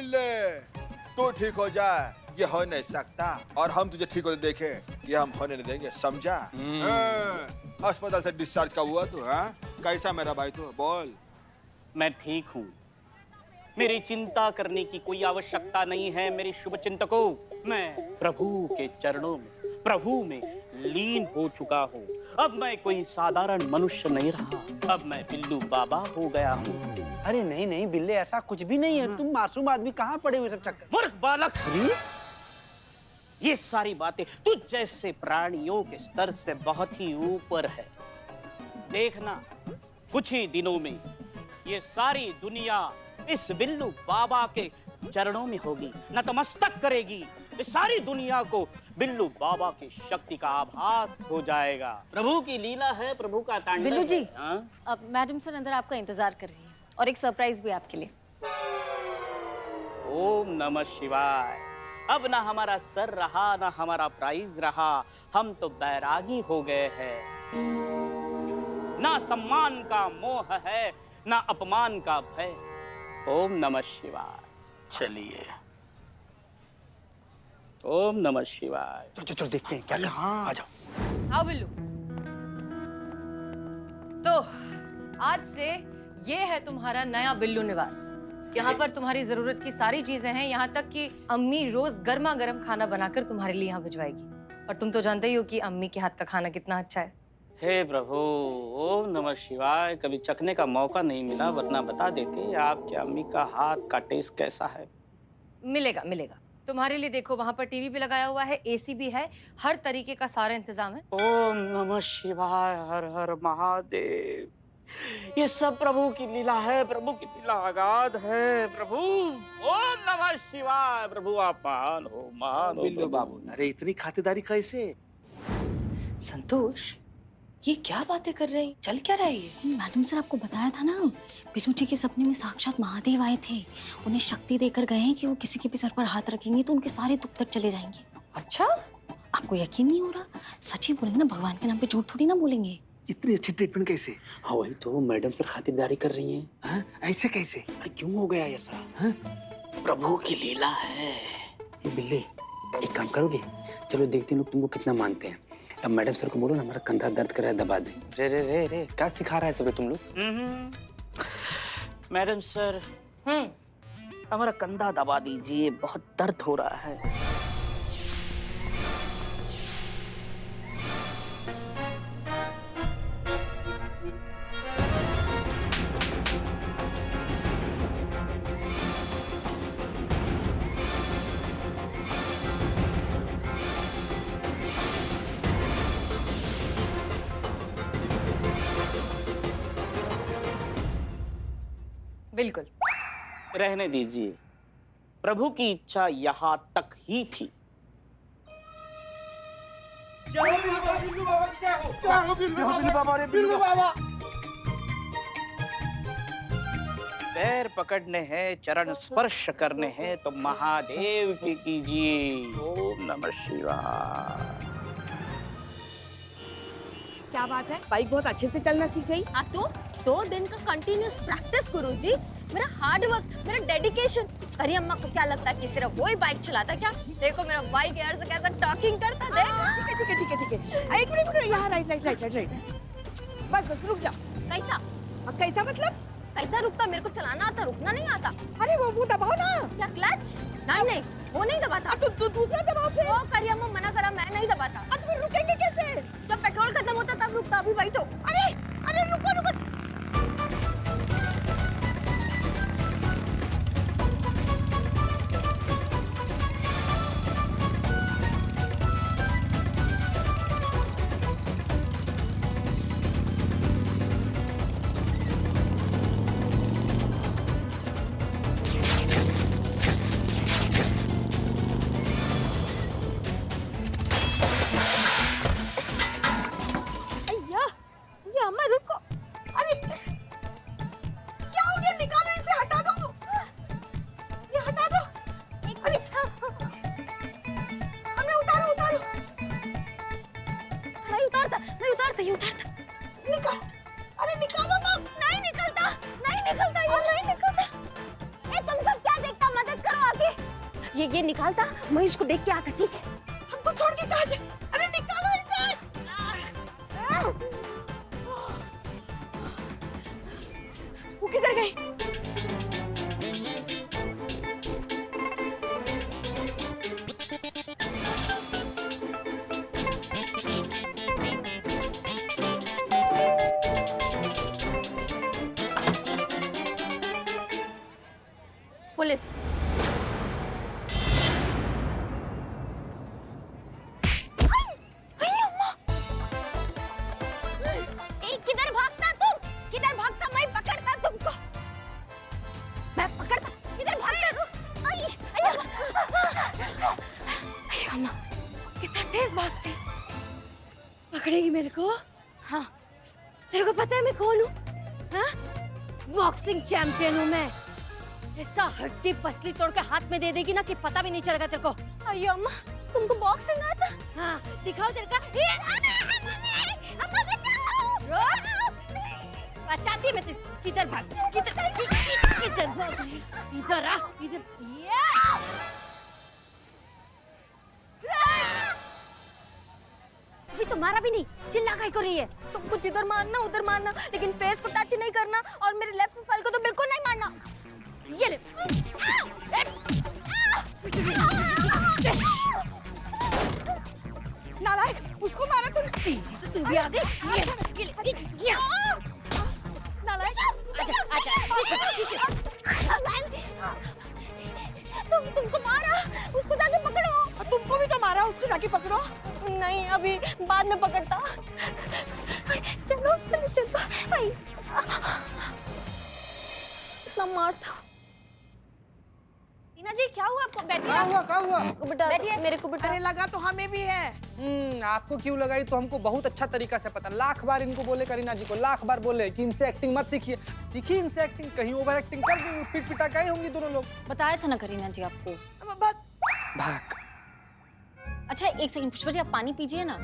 बिल्ले, तू ठीक हो जाए ये हो नहीं सकता, और हम तुझे ठीक होते देखे ये हम होने नहीं देंगे, समझा? अस्पताल से डिस्चार्ज कब हुआ तू? हाँ, कैसा मेरा भाई तू? बोल। मैं ठीक हूँ, मेरी चिंता करने की कोई आवश्यकता नहीं है मेरे शुभ चिंतकों। मैं प्रभु के चरणों में, प्रभु में लीन हो चुका हूँ। अब मैं कोई साधारण मनुष्य नहीं रहा, अब मैं बिल्लू बाबा हो गया हूँ। अरे नहीं नहीं बिल्ले, ऐसा कुछ भी नहीं है। तुम मासूम आदमी कहाँ पड़े हुए सब चक्कर। मूर्ख बालक, ये सारी बातें तुझ जैसे प्राणियों के स्तर से बहुत ही ऊपर है। देखना, कुछ ही दिनों में ये सारी दुनिया इस बिल्लू बाबा के चरणों में होगी, नतमस्तक करेगी। इस सारी दुनिया को बिल्लू बाबा की शक्ति का आभास हो जाएगा। प्रभु की लीला है, प्रभु का तांडव। बिल्लू जी, हाँ? अब मैडम सर अंदर आपका इंतजार कर रही है और एक सरप्राइज भी आपके लिए। ओम नमः शिवाय। अब ना हमारा सर रहा, ना हमारा प्राइज रहा, हम तो बैरागी हो गए हैं। ना सम्मान का मोह है, ना अपमान का भय। ओम नमः शिवाय। चलिए, ओम नमः शिवाय। चलो चलो देखते हैं क्या करना है। आ जाओ। आओ बिल्लू। तो आज से ये है तुम्हारा नया बिल्लू निवास। यहाँ पर तुम्हारी जरूरत की सारी चीजें हैं, यहाँ तक कि अम्मी रोज गर्मा गर्म खाना बनाकर तुम्हारे लिए यहाँ भिजवाएगी। और तुम तो जानते ही हो कि अम्मी के हाथ का खाना कितना अच्छा है। हे प्रभु, ओम नमः शिवाय। कभी चखने का मौका नहीं मिला, वरना बता देते आपकी अम्मी का हाथ का टेस्ट कैसा है। मिलेगा मिलेगा तुम्हारे लिए। देखो वहाँ पर टीवी भी लगाया हुआ है, एसी भी है, हर तरीके का सारा इंतजाम है। ओम नमः शिवाय, हर हर महादेव। ये सब प्रभु की लीला है, प्रभु की लीला अगाध है। प्रभु, ओम नमः शिवाय। प्रभु आप महान हो, महान हो बिल्लू प्रभु। बाबू, अरे इतनी खातिरदारी कैसे? संतोष, ये क्या बातें कर रही, चल क्या रही है? मैडम सर आपको बताया था ना, बिल्लू जी के सपने में साक्षात महादेव आए थे। उन्हें शक्ति देकर गए हैं कि वो किसी के भी सर पर हाथ रखेंगे तो उनके सारे दुख दर्द चले जाएंगे। अच्छा, आपको यकीन नहीं हो रहा? सच ही बोलेंगे ना, भगवान के नाम पे झूठ थोड़ी ना बोलेंगे। इतनी अच्छी ट्रीटमेंट कैसे? हाँ वही तो, मैडम सर खातिरदारी कर रही हैं। हाँ? ऐसे कैसे? क्यों हो गया ऐसा? हाँ? प्रभु की लीला है। ये बिल्ले, एक काम करोगे? चलो देखते हैं लोग तुमको कितना मानते हैं। अब मैडम सर को बोलो ना, हमारा कंधा दर्द कर रहा है, दबा दे। रे रे रे रे, क्या सिखा रहा है सब तुम लोग? मैडम सर, हमारा कंधा दबा दीजिए, बहुत दर्द हो रहा है। बिल्कुल। रहने दीजिए, प्रभु की इच्छा यहाँ तक ही थी। पैर पकड़ने हैं, चरण स्पर्श करने हैं तो महादेव की कीजिए। ओम नमः शिवाय। क्या बात है, बाइक बहुत अच्छे से चलना सीख गई। हाँ तो 2 दिन का कंटिन्यूस प्रैक्टिस गुरुजी, मेरा हार्ड वर्क, मेरा डेडिकेशन। अरे अम्मा को क्या लगता है कि सिर्फ वही बाइक चलाता क्या? देखो मेरा बाइक यार से कैसा टॉकिंग करता है। ठीक है ठीक है ठीक है। एक मिनट यहाँ, right right right right right. बस बस रुक जाओ। कैसा? कैसा मतलब? कैसा रुकता? मेरे को चलाना आता, रुकना नहीं आता। अरे वो दबाओ ना। क्या क्लच? नहीं नहीं, वो नहीं दबाता। तो दूसरा दबाओ फिर। वो करिए अम्मा, मना करा, मैं नहीं दबाता। अब फिर रुकेंगे कैसे? जब पेट्रोल खत्म होता तब रुकता, अभी बैठो। अरे अरे रुको रुको। ये निकालता, मैं इसको देख के आता, ठीक है? हमको छोड़ के कहाँ जा? अरे निकालो इसे! वो किधर गई? पुलिस। किधर भागता तुम? किधर भागता? मैं पकड़ता तुमको। मैं पकड़ता। किधर भागता तुम? अम्मा, कितना तेज भागते। पकड़ेगी मेरे को? हाँ, तेरे को पता है मैं कौन हूँ? हाँ? बॉक्सिंग चैंपियन हूँ मैं। ऐसा हड्डी पसली तोड़ के हाथ में दे देगी ना कि पता भी नहीं चलेगा तेरे को। अरे अम्मा, तुमको बॉक्सिंग आता? हाँ, दिखाओ तेरे का। अम्मा बचाओ! बचाती है मैं तुझे। किधर भाग? किधर भाग? इधर आ, इधर। अभी तो मारा भी नहीं, चिल्ला काहे को रही है? तुमको जिधर मारना उधर मारना, लेकिन फेस को टच नहीं करना और मेरे लेफ्ट प्रोफाइल को तो बिल्कुल नहीं मारना। ये ले। नालायक, उसको मारा तुमने। तुम भी आ गई? ये ले। नालायक, आजा। तुमको मारा, उसको जाके पकड़ो। तुमको भी तो मारा, उसको जाके पकड़ो। नहीं, अभी बाद में पकड़ता। चलो। इतना मार था। टीना जी, क्या हुआ आपको? बैठिए। क्या हुआ? बेटा बैठिए, मेरे को बेटा। अरे लगा तो हमें भी है। आपको क्यों लगाई तो हमको बहुत अच्छा तरीका से पता। लाख बार इनको बोले, करीना जी को लाख बार बोले कि इनसे एक्टिंग मत सीखिए। सीखिए इनसे एक्टिंग, कहीं ओवर एक्टिंग कर देंगे, पिट पिटाई होंगी दोनों लोग। बताया था ना करीना जी आपको। भाग। अच्छा एक सेकंड पुष्पा जी, आप पानी पीजिए ना।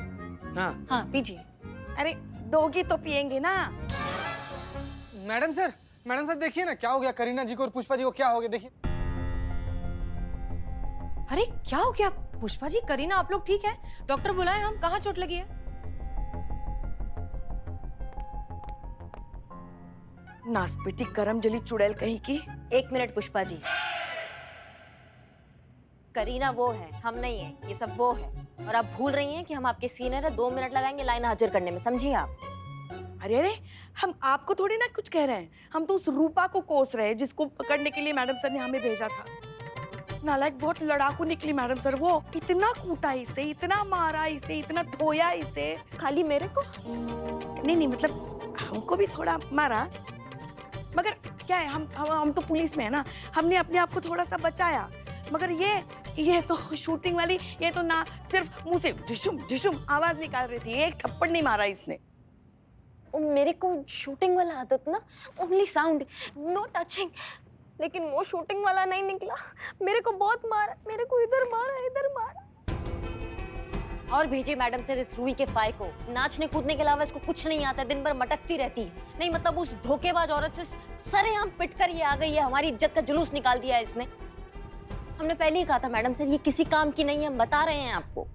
हाँ पीजिए। अरे दोगी तो पियेंगे ना। मैडम सर देखिए ना क्या हो गया करीना जी को और पुष्पा जी को। क्या हो गया देखिए। अरे क्या हो गया पुष्पा जी? करीना आप लोग ठीक है? डॉक्टर बुलाए हम। कहाँ चोट लगी है? नासपीटी गरम जली चुड़ैल कहीं की। एक मिनट पुष्पा जी, करीना वो है, हम नहीं है। ये सब वो है, और आप भूल रही हैं कि हम आपके सीनियर है। 2 मिनट लगाएंगे लाइन हाजिर करने में, समझिए आप। अरे हम आपको थोड़ी ना कुछ कह रहे हैं, हम तो उस रूपा को कोस रहे हैं जिसको पकड़ने के लिए मैडम सर ने हमें भेजा था। नालायक बहुत लड़ाकू निकली मैडम सर। वो इतना कूटा इसे, इतना मारा इसे, इतना धोया इसे। खाली मेरे को? नहीं मतलब हमको भी थोड़ा मारा, मगर क्या है, हम तो पुलिस में है ना, हमने अपने आप को थोड़ा सा बचाया। मगर ये तो शूटिंग वाली, ये तो ना सिर्फ मुंह से ढिशुम ढिशुम आवाज निकाल रही थी, एक थप्पड़ नहीं मारा इसने। मेरे को शूटिंग वाला आदत ना, ओनली साउंड, नो टचिंग। लेकिन वो शूटिंग वाला नहीं निकला। मेरे को बहुत मारा, मेरे को इधर मारा। और भेजिए मैडम सर इस रूही के फाय को। नाचने कूदने के अलावा इसको कुछ नहीं आता, दिन भर मटकती रहती है। नहीं मतलब उस धोखेबाज औरत से सरेआम पिट कर ये आ गई है, हमारी इज्जत का जुलूस निकाल दिया है इसने। हमने पहले ही कहा था मैडम सर ये किसी काम की नहीं है, हम बता रहे हैं आपको।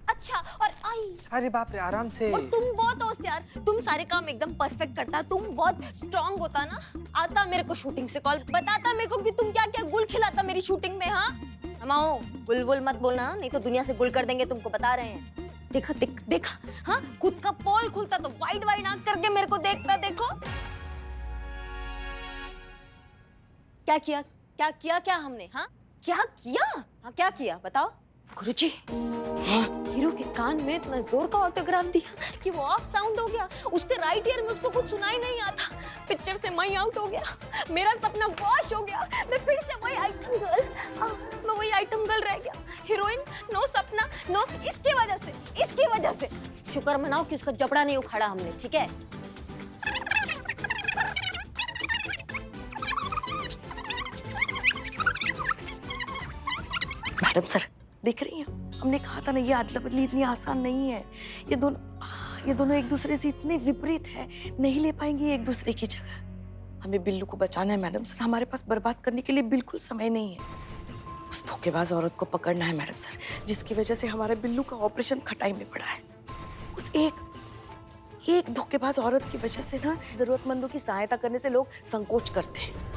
अच्छा और आई। अरे बाप रे, आराम से। और तुम बहुत होशियार, तुम सारे काम एकदम परफेक्ट करता। तुम बहुत स्ट्रांग होता ना, आता मेरे को शूटिंग से कॉल, बताता मेरे को कि तुम क्या क्या गुल खिलाता मेरी शूटिंग में। हाँ हमाओ, गुल मत बोलना, नहीं तो दुनिया से गुल कर देंगे तुमको, बता रहे हैं। देखा हाँ, खुद का पोल खुलता तो वाइड आंख करके मेरे को देखता। देखो क्या हमने। हाँ क्या किया बताओ। गुरुजी, हीरो के कान में इतना जोर का ऑटोग्राफ दिया कि वो ऑफ साउंड हो गया। उसके राइट ईयर में उसको कुछ सुनाई नहीं आता। पिक्चर से मैं आउट हो गया, मेरा सपना वॉश हो गया। मैं फिर से वही आइटम गर्ल रह गया। हीरोइन नो, सपना नो। इसकी वजह से शुक्र मनाओ कि उसका जबड़ा नहीं उखाड़ा हमने, ठीक है? मैडम सर देख रही हैं, हमने कहा था ना ये अदला बदली इतनी आसान नहीं है। ये दोनों एक दूसरे से इतने विपरीत हैं, नहीं ले पाएंगे एक दूसरे की जगह। हमें बिल्लू को बचाना है मैडम सर, हमारे पास बर्बाद करने के लिए बिल्कुल समय नहीं है। उस धोखेबाज औरत को पकड़ना है मैडम सर, जिसकी वजह से हमारे बिल्लू का ऑपरेशन खटाई में पड़ा है। उस एक धोखेबाज औरत की वजह से ना जरूरतमंदों की सहायता करने से लोग संकोच करते हैं।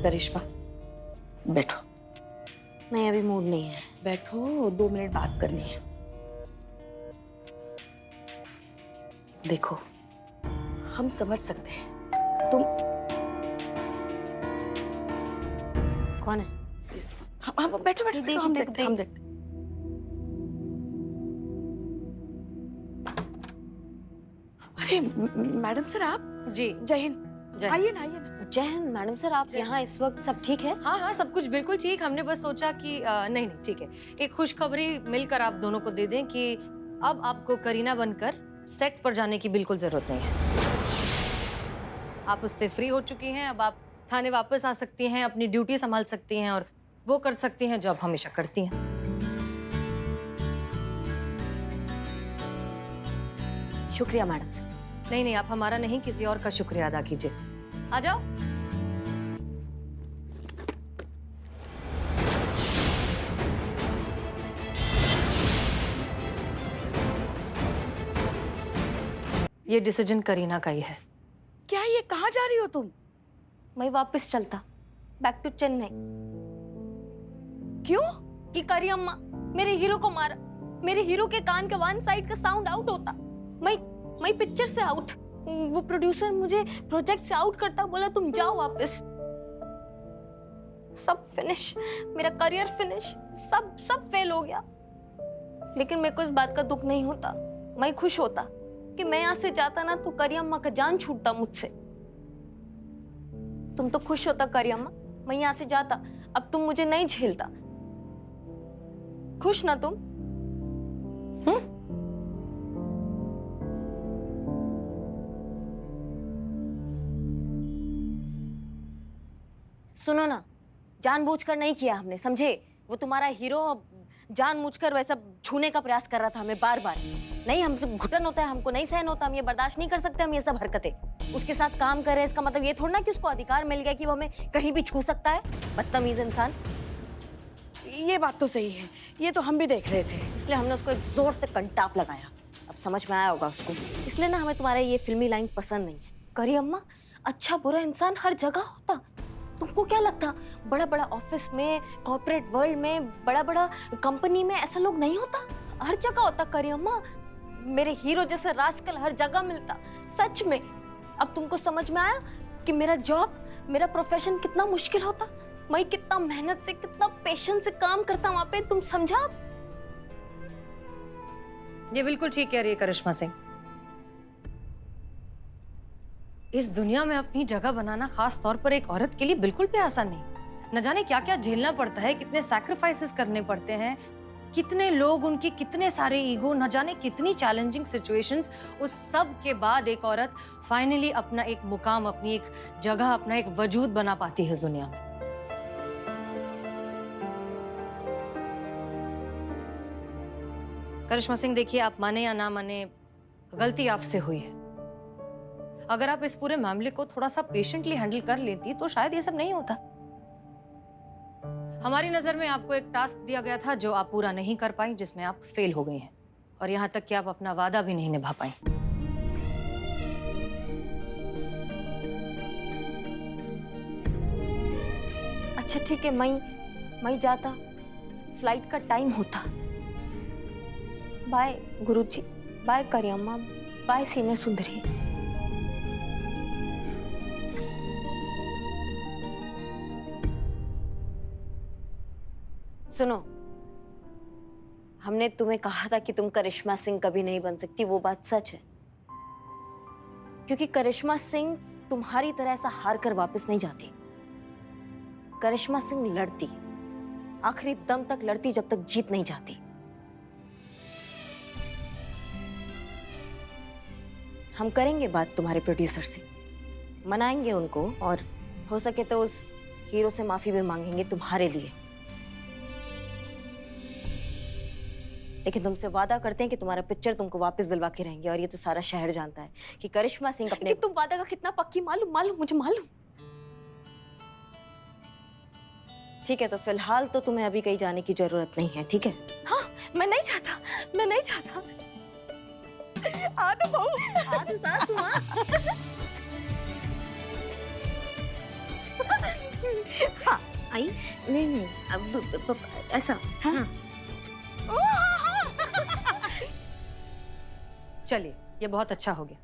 करिश्मा बैठो। नहीं अभी मूड नहीं है। बैठो, 2 मिनट बात करनी है। देखो, हम समझ सकते हैं तुम कौन है? इस हम बैठो बैठो, देख, हम देख, देखते हम देखते। अरे मैडम सर आप जी जय हिंद। जय आइए ना, आइए ना। जय हिंद मैडम सर, आप यहाँ इस वक्त सब ठीक है? हाँ हाँ, सब कुछ बिल्कुल ठीक। हमने बस सोचा कि नहीं नहीं ठीक है, एक खुशखबरी मिलकर आप दोनों को दे दें कि अब आपको करीना बनकर सेट पर जाने की बिल्कुल जरूरत नहीं है। आप उससे फ्री हो चुकी हैं। अब आप थाने वापस आ सकती हैं, अपनी ड्यूटी संभाल सकती हैं और वो कर सकती हैं जो आप हमेशा करती हैं। शुक्रिया मैडम सर। नहीं नहीं, आप हमारा नहीं किसी और का शुक्रिया अदा कीजिए। आ जाओ। ये डिसीजन करीना का ही है। क्या ये कहाँ जा रही हो तुम? मैं वापस चलता, बैक टू चेन्नई। क्यों? कि करी अम्मा मेरे हीरो को मारा। मेरे हीरो के कान के वन साइड का साउंड आउट होता। मैं पिक्चर से आउट। वो प्रोड्यूसर मुझे प्रोजेक्ट से आउट करता, बोला तुम जाओ वापस। सब फिनिश, मेरा करियर फिनिश, सब फेल हो गया। लेकिन मेरे को इस बात का दुख नहीं होता। मैं खुश होता कि मैं यहाँ से जाता ना तो करी अम्मा का जान छूटता मुझसे। तुम तो खुश होता करी अम्मा, मैं यहाँ से जाता, अब तुम मुझे नहीं झेलता। खुश ना तुम? सुनो ना, जानबूझकर नहीं किया हमने, समझे? वो तुम्हारा हीरो जानबूझकर वैसा छूने का प्रयास कर रहा था हमें बार बार। नहीं, हमसे घुटन होता है, हमको नहीं सहन होता, हम ये बर्दाश्त नहीं कर सकते। हम ये सब हरकतें उसके साथ काम कर रहे हैं, इसका मतलब ये थोड़ा ना कि उसको अधिकार मिल गया कि वो हमें कहीं भी छू सकता है। बदतमीज इंसान। ये बात तो सही है, ये तो हम भी देख रहे थे। इसलिए हमने उसको एक जोर से कंटाप लगाया। अब समझ में आया होगा उसको। इसलिए ना हमें तुम्हारे ये फिल्मी लाइन पसंद नहीं है। करी अम्मा, अच्छा बुरा इंसान हर जगह होता। तुमको क्या लगता बड़ा बड़ा ऑफिस में, कॉर्पोरेट वर्ल्ड में, बड़ा बड़ा कंपनी में ऐसा लोग नहीं होता? हर जगह होता करी अम्मा। मेरे हीरो जैसा रास्कल हर जगह मिलता, सच में। अब तुमको समझ में आया कि मेरा जॉब, मेरा प्रोफेशन कितना मुश्किल होता। मैं कितना मेहनत से, कितना पेशेंस से काम करता वहां पे, तुम समझा? ये बिल्कुल ठीक कह रही है करिश्मा सिंह। इस दुनिया में अपनी जगह बनाना खास तौर पर एक औरत के लिए बिल्कुल भी आसान नहीं। न जाने क्या क्या झेलना पड़ता है, कितने सैक्रिफाइसेस करने पड़ते हैं, कितने लोग, उनके कितने सारे ईगो, न जाने कितनी चैलेंजिंग सिचुएशंस। उस सब के बाद एक औरत फाइनली अपना एक मुकाम, अपनी एक जगह, अपना एक वजूद बना पाती है इस दुनिया में। करिश्मा सिंह, देखिए, आप माने या ना माने, गलती आपसे हुई है। अगर आप इस पूरे मामले को थोड़ा सा पेशेंटली हैंडल कर लेती तो शायद ये सब नहीं होता। हमारी नजर में आपको एक टास्क दिया गया था जो आप पूरा नहीं कर पाई, जिसमें आप फेल हो गई हैं, और यहाँ तक कि आप अपना वादा भी नहीं निभा पाई। अच्छा ठीक है, मैं जाता, फ्लाइट का टाइम होता। बाय गुरुजी, बाय करी अम्मा, बाय सीनियर सुंदरी। सुनो, हमने तुम्हें कहा था कि तुम करिश्मा सिंह कभी नहीं बन सकती, वो बात सच है। क्योंकि करिश्मा सिंह तुम्हारी तरह ऐसा हार कर वापस नहीं जाती। करिश्मा सिंह लड़ती, आखिरी दम तक लड़ती, जब तक जीत नहीं जाती। हम करेंगे बात तुम्हारे प्रोड्यूसर से, मनाएंगे उनको और हो सके तो उस हीरो से माफी भी मांगेंगे तुम्हारे लिए। लेकिन तुमसे वादा करते हैं कि तुम्हारा पिक्चर तुमको वापस दिलवा के रहेंगे, और ये तो सारा शहर जानता है कि करिश्मा सिंह अपने तुम वादा का कितना पक्की, मालूम मुझे मालूम। ठीक है, तो फिलहाल तो तुम्हें अभी कहीं जाने की जरूरत नहीं है, ठीक है? हाँ, मैं नहीं चाहता। आ तो बहू। हाँ तो सासू माँ। हाँ, आई नहीं अब ऐसा। हाँ। चलिए, ये बहुत अच्छा हो गया।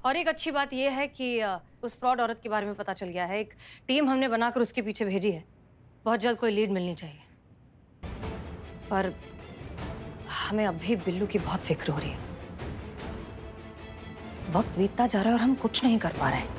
और एक अच्छी बात ये है कि उस फ्रॉड औरत के बारे में पता चल गया है। एक टीम हमने बनाकर उसके पीछे भेजी है। बहुत जल्द कोई लीड मिलनी चाहिए। पर हमें अभी बिल्लू की बहुत फिक्र हो रही है। वक्त बीतता जा रहा है और हम कुछ नहीं कर पा रहे हैं।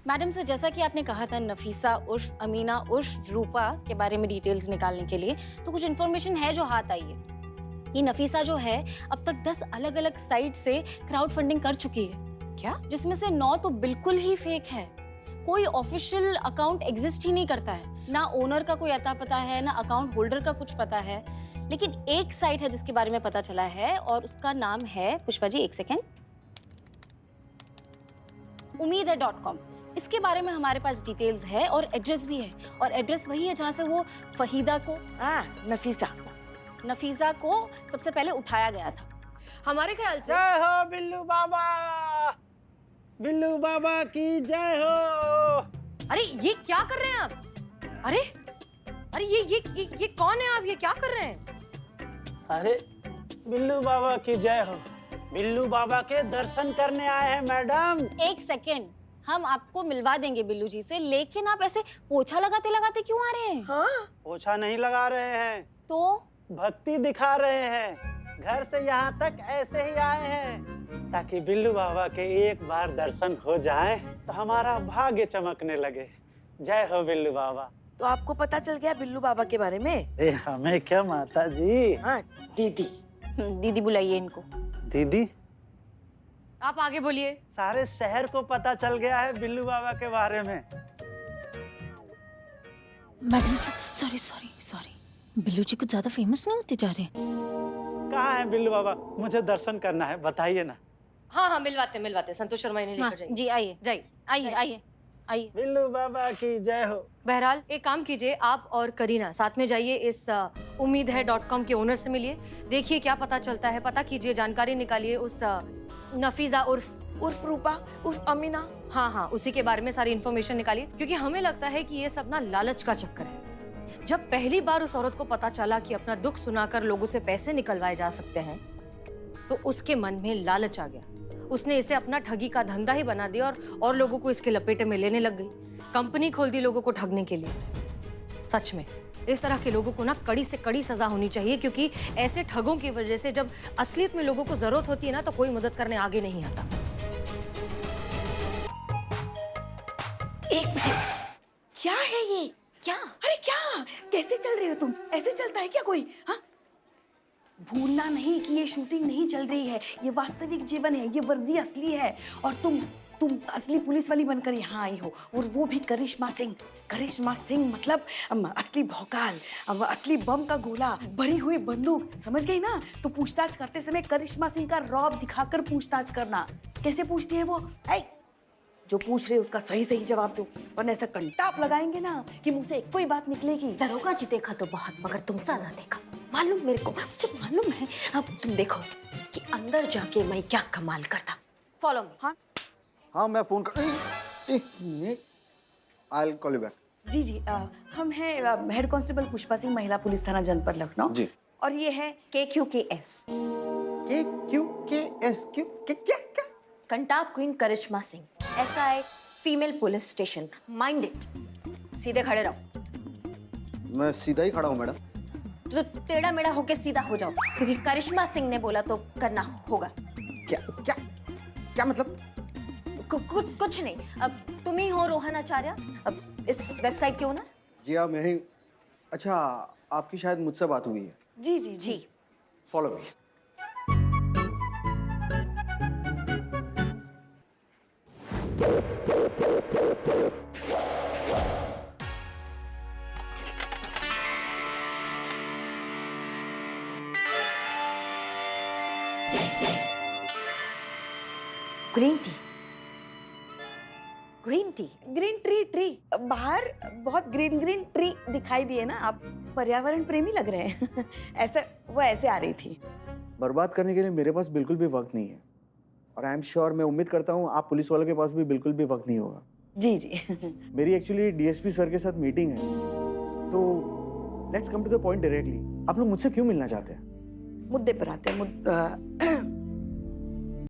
मैडम से जैसा कि आपने कहा था नफीसा उर्फ अमीना उर्फ रूपा के बारे में डिटेल्स निकालने के लिए, तो कुछ इन्फॉर्मेशन है जो हाथ आई है। ये नफीसा जो है अब तक 10 अलग-अलग साइट से क्राउड फंडिंग कर चुकी है। क्या? जिसमें से 9 तो बिल्कुल ही फेक है। कोई ऑफिशियल अकाउंट एग्जिस्ट ही नहीं करता है, ना ओनर का कोई अता पता है, ना अकाउंट होल्डर का कुछ पता है। लेकिन एक साइट है जिसके बारे में पता चला है और उसका नाम है, पुष्पा जी एक सेकेंड, umeed.com। इसके बारे में हमारे पास डिटेल्स है और एड्रेस भी है, और एड्रेस वही है जहाँ से वो फहीदा को, नफीसा को सबसे पहले उठाया गया था। हमारे ख्याल से जय हो बिल्लू बाबा, बिल्लू बाबा की जय हो। अरे ये क्या कर रहे हैं आप? अरे ये कौन है आप? ये क्या कर रहे हैं? अरे बिल्लू बाबा की जय हो। बिल्लू बाबा के दर्शन करने आए हैं मैडम। एक सेकेंड, हम आपको मिलवा देंगे बिल्लू जी से, लेकिन आप ऐसे पोछा लगाते लगाते क्यों आ रहे हैं? हाँ? पोछा नहीं लगा रहे हैं, तो भक्ति दिखा रहे हैं। घर से यहाँ तक ऐसे ही आए हैं ताकि बिल्लू बाबा के एक बार दर्शन हो जाए तो हमारा भाग्य चमकने लगे। जय हो बिल्लू बाबा। तो आपको पता चल गया बिल्लू बाबा के बारे में? हमें क्या माता जी। हाँ, दीदी। दीदी बुलाइए इनको। दीदी, आप आगे बोलिए। सारे शहर को पता चल गया है बिल्लू बाबा के बारे में। मैडम सॉरी, बिल्लू जी कुछ ज्यादा फेमस नहीं होते जा रहे? कहाँ है बिल्लू बाबा? मुझे दर्शन करना है, बताइए ना। हाँ, मिलवाते। संतोष शर्मा इन्हें लेकर जाइए। जी आइए। बिल्लू बाबा की जय हो। बहरहाल एक काम कीजिए, आप और करीना साथ में जाइए, इस umeed.com के ओनर से मिलिए, देखिए क्या पता चलता है, पता कीजिए, जानकारी निकालिए उस नफीसा उर्फ रूपा उर्फ अमीना। हाँ, उसी के बारे में सारी इन्फॉर्मेशन निकालिए, क्योंकि हमें लगता है कि ये सब ना लालच का चक्कर है। जब पहली बार उस औरत को पता चला कि अपना दुख सुनाकर लोगों से पैसे निकलवाए जा सकते हैं, तो उसके मन में लालच आ गया। उसने इसे अपना ठगी का धंधा ही बना दिया और लोगों को इसके लपेटे में लेने लग गई। कंपनी खोल दी लोगों को ठगने के लिए। सच में इस तरह के लोगों को ना कड़ी से कड़ी सजा होनी चाहिए, क्योंकि ऐसे ठगों की वजह से जब असलियत में लोगों को जरूरत होती है ना, तो कोई मदद करने आगे नहीं आता। एक मिनट, क्या है ये? क्या? अरे क्या? कैसे चल रहे हो तुम? ऐसे चलता है क्या कोई? हाँ? भूलना नहीं कि ये शूटिंग नहीं चल रही है, ये वास्तविक जीवन है, ये वर्दी असली है, और तुम असली पुलिस वाली बनकर यहाँ आई हो, और वो भी करिश्मा सिंह मतलब असली भौकाल, असली बम का गोला, भरी हुई बंदूक, समझ गई ना? तो पूछताछ करते समय करिश्मा सिंह का रौब दिखाकर पूछताछ करना। कैसे पूछती है वो? जो पूछ रहे उसका सही जवाब दो, वरना ऐसा कंटाप लगाएंगे ना कि मुंह से एक कोई बात निकलेगी। दरोगा जी देखा तो बहुत, मगर तुमसा ना देखा। मालूम मेरे को, मुझे मालूम है। अब तुम देखो कि अंदर जाके मैं क्या कमाल करता। Follow me. हाँ, मैं फोन कर, एक minute, I will call you back. जी, हम हैं हेड कांस्टेबल पुष्पा सिंह, महिला पुलिस थाना जनपद लखनऊ जी। और ये है KQKS। क्या? कंटाप queen Karishma Singh, SI female police station. Mind it. सीधे खड़े रहो। मैं सीधा ही खड़ा हूँ मैडम। तो टेढ़ा मेढ़ा होके सीधा हो जाओ, क्योंकि करिश्मा सिंह ने बोला तो करना होगा। क्या मतलब? कुछ नहीं। अब तुम ही हो रोहन आचार्य, अब इस वेबसाइट के ओनर? जी हाँ, मैं ही। अच्छा, आपकी शायद मुझसे बात हुई है। जी। Follow me. Green tea, green tea. Green tree बाहर बहुत ग्रीन ग्रीन ट्री दिखाई दिए ना, आप पर्यावरण प्रेमी लग रहे हैं। वो ऐसे आ रही थी। बर्बाद करने के लिए मेरे पास बिल्कुल भी वक्त नहीं है, और आई एम श्योर, मैं उम्मीद करता हूँ आप पुलिस वालों के पास भी बिल्कुल भी वक्त नहीं होगा। जी जी। मेरी एक्चुअली डीएसपी सर के साथ मीटिंग है, तो let's come to the point directly. आप लोग मुझसे क्यों मिलना चाहते हैं? मुद्दे पर आते हैं।